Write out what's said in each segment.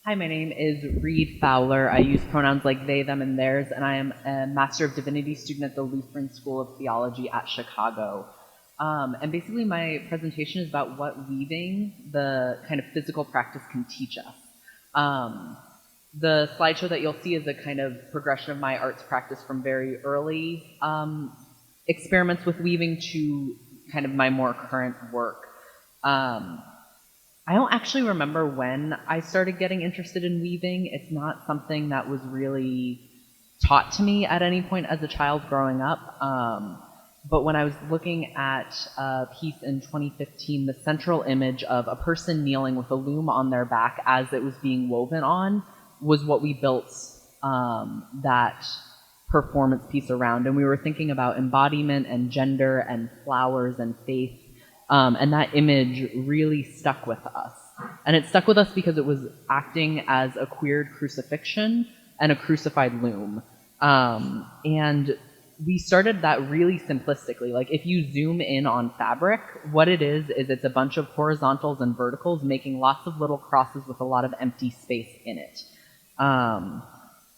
Hi, my name is Reed Fowler. I use pronouns like they, them, and theirs, and I am a Master of Divinity student at the Lutheran School of Theology at Chicago. And basically my presentation is about what weaving, the kind of physical practice, can teach us. The slideshow that you'll see is a kind of progression of my arts practice from very early experiments with weaving to kind of my more current work. I don't actually remember when I started getting interested in weaving. It's not something that was really taught to me at any point as a child growing up. But when I was looking at a piece in 2015, the central image of a person kneeling with a loom on their back as it was being woven on was what we built that performance piece around. And we were thinking about embodiment and gender and flowers and faith. And that image really stuck with us. And it stuck with us because it was acting as a queered crucifixion and a crucified loom. And we started that really simplistically. Like, if you zoom in on fabric, what it is it's a bunch of horizontals and verticals making lots of little crosses with a lot of empty space in it.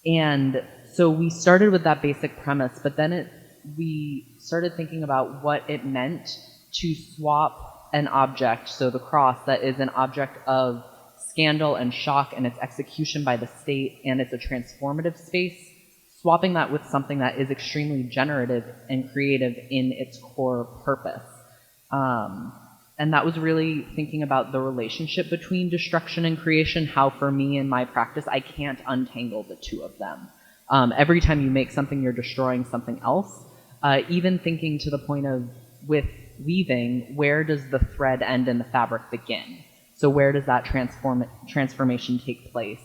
And so we started with that basic premise, but then we started thinking about what it meant to swap an object, so the cross, that is an object of scandal and shock and its execution by the state, and it's a transformative space, swapping that with something that is extremely generative and creative in its core purpose. And that was really thinking about the relationship between destruction and creation, how for me in my practice, I can't untangle the two of them. Every time you make something, you're destroying something else. Even thinking to the point of, with weaving, where does the thread end and the fabric begin? So where does that transformation take place?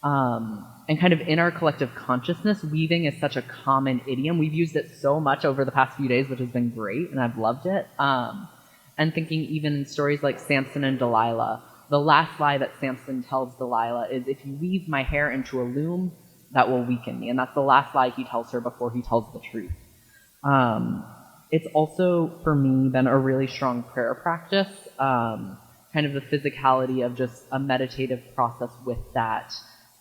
And kind of in our collective consciousness, weaving is such a common idiom. We've used it so much over the past few days, which has been great, and I've loved it. And thinking even in stories like Samson and Delilah, the last lie that Samson tells Delilah is, if you weave my hair into a loom, that will weaken me. And that's the last lie he tells her before he tells the truth. It's also, for me, been a really strong prayer practice, kind of the physicality of just a meditative process with that.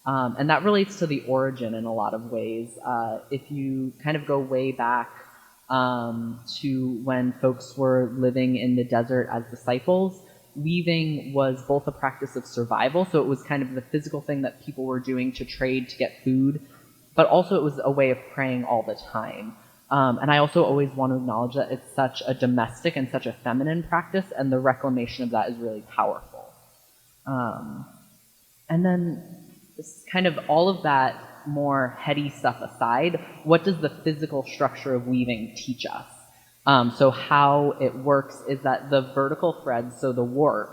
And that relates to the origin in a lot of ways. If you kind of go way back to when folks were living in the desert as disciples, weaving was both a practice of survival, so it was kind of the physical thing that people were doing to trade to get food, but also it was a way of praying all the time. And I also always want to acknowledge that it's such a domestic and such a feminine practice, and the reclamation of that is really powerful. And then kind of all of that more heady stuff aside, what does the physical structure of weaving teach us? So how it works is that the vertical threads, so the warp,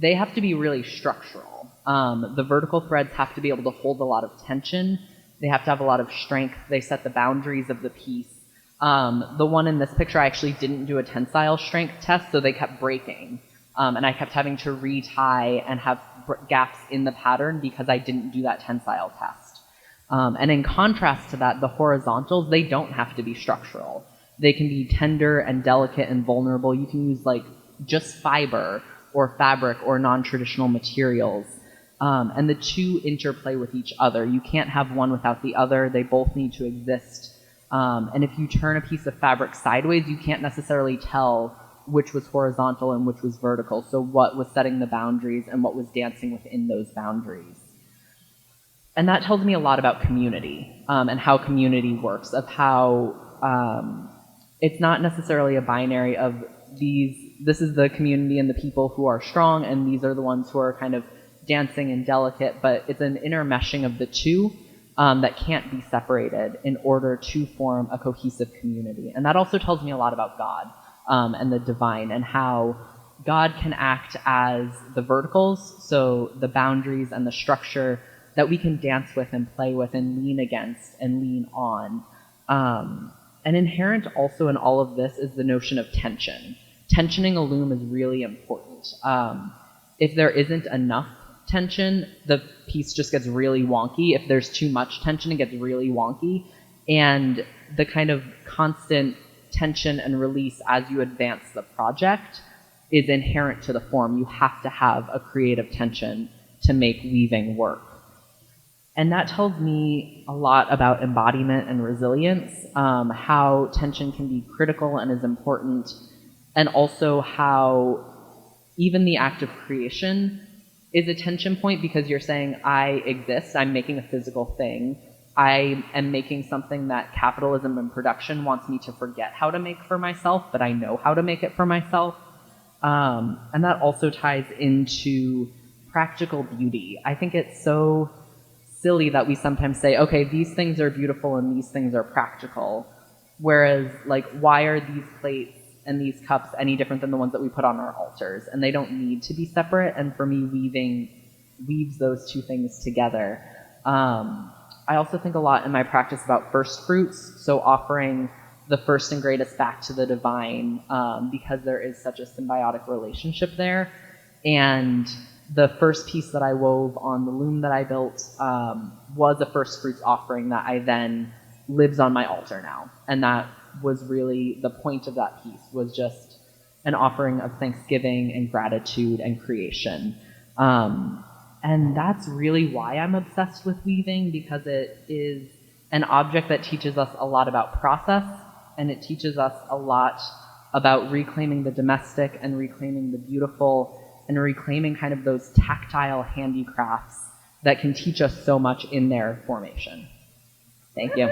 they have to be really structural. The vertical threads have to be able to hold a lot of tension. They have to have a lot of strength. They set the boundaries of the piece. The one in this picture, I actually didn't do a tensile strength test, so they kept breaking. And I kept having to retie and have gaps in the pattern because I didn't do that tensile test. And in contrast to that, the horizontals, they don't have to be structural. They can be tender and delicate and vulnerable. You can use like just fiber or fabric or non-traditional materials. And the two interplay with each other. You can't have one without the other. They both need to exist. And if you turn a piece of fabric sideways, you can't necessarily tell which was horizontal and which was vertical. So what was setting the boundaries and what was dancing within those boundaries. And that tells me a lot about community, and how community works, of how it's not necessarily a binary of this is the community and the people who are strong, and these are the ones who are kind of dancing and delicate, but it's an intermeshing of the two. That can't be separated in order to form a cohesive community. And that also tells me a lot about God and the divine, and how God can act as the verticals, so the boundaries and the structure that we can dance with and play with and lean against and lean on. And inherent also in all of this is the notion of tension. Tensioning a loom is really important. If there isn't enough tension, the piece just gets really wonky. If there's too much tension, it gets really wonky. And the kind of constant tension and release as you advance the project is inherent to the form. You have to have a creative tension to make weaving work. And that tells me a lot about embodiment and resilience, how tension can be critical and is important, and also how even the act of creation is a tension point because you're saying, I exist, I'm making a physical thing, I am making something that capitalism and production wants me to forget how to make for myself, but I know how to make it for myself. And that also ties into practical beauty. I think it's so silly that we sometimes say, okay, these things are beautiful and these things are practical. Whereas, like, why are these plates and these cups any different than the ones that we put on our altars? And they don't need to be separate. And for me, weaving weaves those two things together. I also think a lot in my practice about first fruits, so offering the first and greatest back to the divine, because there is such a symbiotic relationship there. And the first piece that I wove on the loom that I built was a first fruits offering that I then lives on my altar now. And that was really the point of that piece, was just an offering of thanksgiving and gratitude and creation. And that's really why I'm obsessed with weaving, because it is an object that teaches us a lot about process, and it teaches us a lot about reclaiming the domestic and reclaiming the beautiful and reclaiming kind of those tactile handicrafts that can teach us so much in their formation. Thank you.